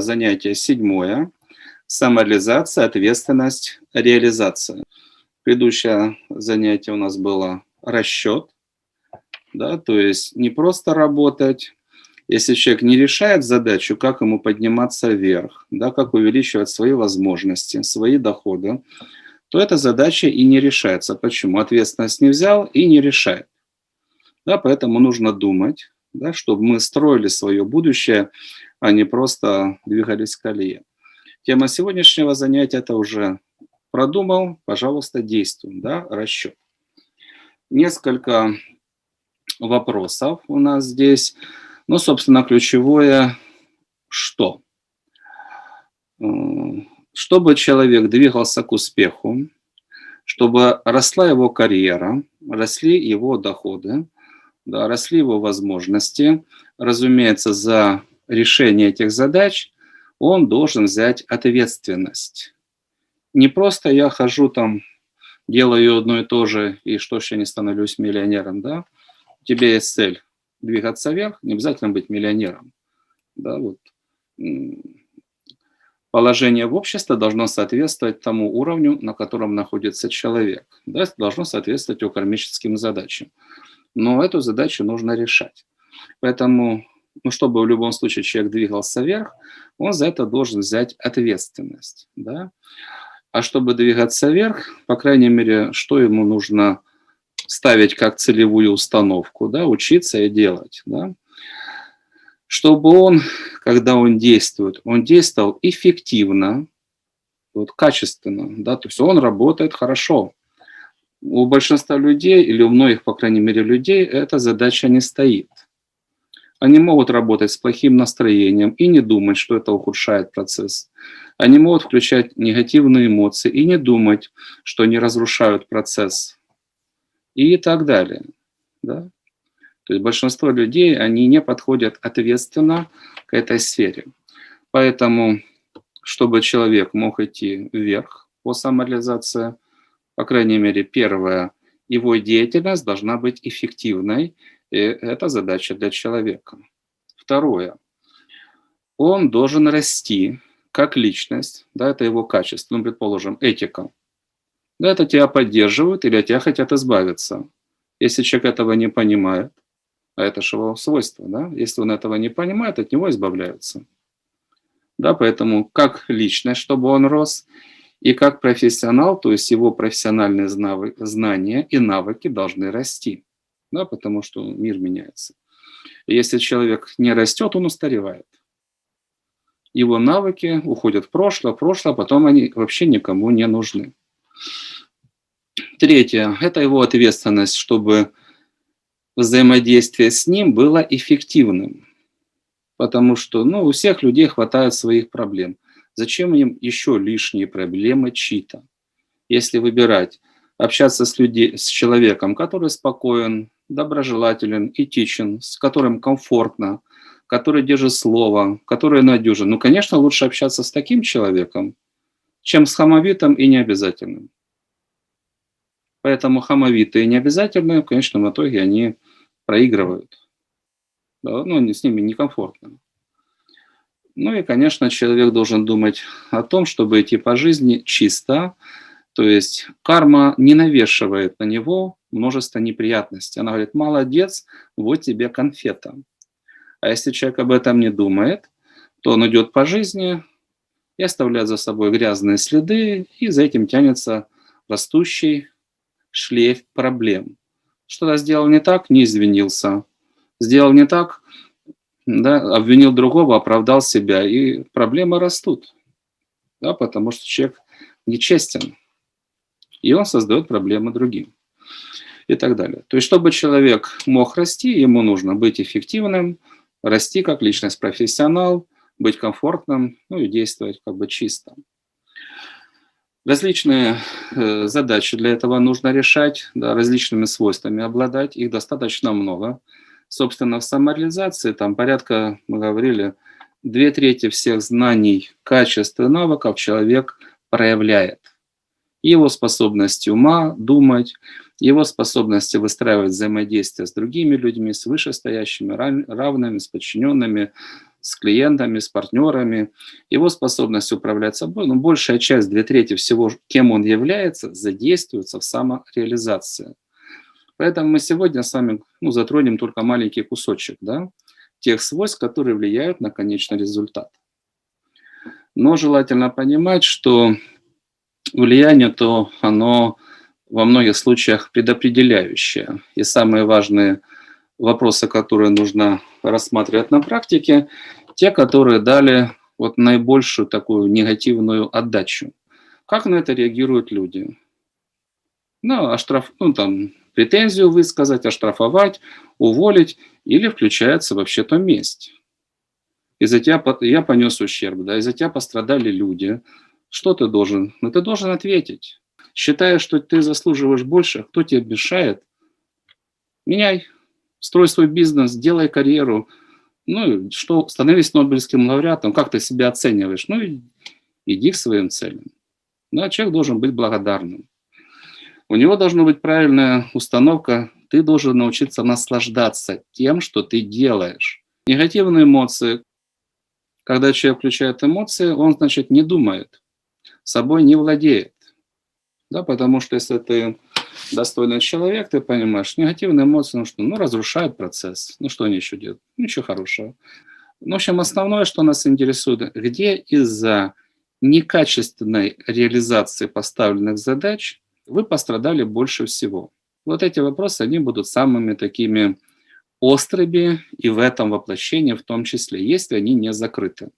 Занятие седьмое. Самореализация, ответственность, реализация. Предыдущее занятие у нас было расчет, да, то есть не просто работать. Если человек не решает задачу, как ему подниматься вверх, да, как увеличивать свои возможности, свои доходы, то эта задача и не решается. Почему? Ответственность не взял и не решает. Да, поэтому нужно думать, да, чтобы мы строили свое будущее, а не просто двигались к колее. Тема сегодняшнего занятия – это уже продумал, пожалуйста, действуем, да, расчет. Несколько вопросов у нас здесь. Ну, собственно, ключевое – что? Чтобы человек двигался к успеху, чтобы росла его карьера, росли его доходы, да, росли его возможности, разумеется, за решение этих задач он должен взять ответственность. Не просто я хожу там, делаю одно и то же, и что ж я не становлюсь миллионером, да? У тебя есть цель двигаться вверх, не обязательно быть миллионером. Да, вот. Положение в обществе должно соответствовать тому уровню, на котором находится человек. Да, должно соответствовать его кармическим задачам. Но эту задачу нужно решать. Поэтому, чтобы в любом случае человек двигался вверх, он за это должен взять ответственность. Да? А чтобы двигаться вверх, по крайней мере, что ему нужно ставить как целевую установку, да, учиться и делать. Да? Чтобы он, когда он действует, он действовал эффективно, вот, качественно, да, то есть он работает хорошо. У большинства людей, или у многих, по крайней мере, людей, эта задача не стоит. Они могут работать с плохим настроением и не думать, что это ухудшает процесс. Они могут включать негативные эмоции и не думать, что они разрушают процесс. И так далее. Да? То есть большинство людей, они не подходят ответственно к этой сфере. Поэтому, чтобы человек мог идти вверх по самореализации, по крайней мере, первое, его деятельность должна быть эффективной, и это задача для человека. Второе, он должен расти как личность, да, это его качество, ну, предположим, этика. Да, это тебя поддерживают или от тебя хотят избавиться. Если человек этого не понимает, а это же его свойство, да, если он этого не понимает, от него избавляются. Да, поэтому как личность, чтобы он рос, и как профессионал, то есть его профессиональные знания и навыки должны расти, да, потому что мир меняется. И если человек не растет, он устаревает. Его навыки уходят в прошлое, потом они вообще никому не нужны. Третье – это его ответственность, чтобы взаимодействие с ним было эффективным. Потому что у всех людей хватает своих проблем. Зачем им еще лишние проблемы чьи-то? Если выбирать общаться с человеком, который спокоен, доброжелателен, этичен, с которым комфортно, который держит слово, который надежен, конечно, лучше общаться с таким человеком, чем с хамовитым и необязательным. Поэтому хамовитые и необязательные в конечном итоге они проигрывают. Да, с ними некомфортно. И, конечно, человек должен думать о том, чтобы идти по жизни чисто, то есть карма не навешивает на него множество неприятностей. Она говорит: молодец, вот тебе конфета. А если человек об этом не думает, то он идет по жизни и оставляет за собой грязные следы, и за этим тянется растущий шлейф проблем. Что-то сделал не так, не извинился. Сделал не так, да, обвинил другого, оправдал себя, и проблемы растут. Да, потому что человек нечестен, и он создает проблемы другим. И так далее. То есть, чтобы человек мог расти, ему нужно быть эффективным, расти как личность-профессионал, быть комфортным, и действовать чисто. Различные задачи для этого нужно решать, да, различными свойствами обладать, их достаточно много. Собственно, в самореализации там порядка, мы говорили, 2/3 всех знаний, качеств и навыков человек проявляет. Его способности ума, думать, его способности выстраивать взаимодействие с другими людьми, с вышестоящими, равными, с подчиненными, с клиентами, с партнерами, его способность управлять собой, но большая часть, 2/3 всего, кем он является, задействуется в самореализации. Поэтому мы сегодня с вами затронем только маленький кусочек, да, тех свойств, которые влияют на конечный результат. Но желательно понимать, что влияние, то оно во многих случаях предопределяющее. И самые важные вопросы, которые нужно рассматривать на практике, те, которые дали вот наибольшую такую негативную отдачу. Как на это реагируют люди? Претензию высказать, оштрафовать, уволить, или включается вообще-то месть. Из-за тебя я понес ущерб, да, из-за тебя пострадали люди. Что ты должен? Ну, ты должен ответить. Считая, что ты заслуживаешь больше, кто тебе мешает? Меняй, строй свой бизнес, делай карьеру. Ну, и что, становись Нобелевским лауреатом, как ты себя оцениваешь? Ну, и иди к своим целям. Да, человек должен быть благодарным. У него должна быть правильная установка. Ты должен научиться наслаждаться тем, что ты делаешь. Негативные эмоции. Когда человек включает эмоции, он, значит, не думает, собой не владеет. Да, потому что если ты достойный человек, ты понимаешь, негативные эмоции, разрушают процесс. Ну, что они еще делают? Ничего хорошего. В общем, основное, что нас интересует, где из-за некачественной реализации поставленных задач вы пострадали больше всего. Вот эти вопросы, они будут самыми такими острыми и в этом воплощении в том числе, если они не закрыты.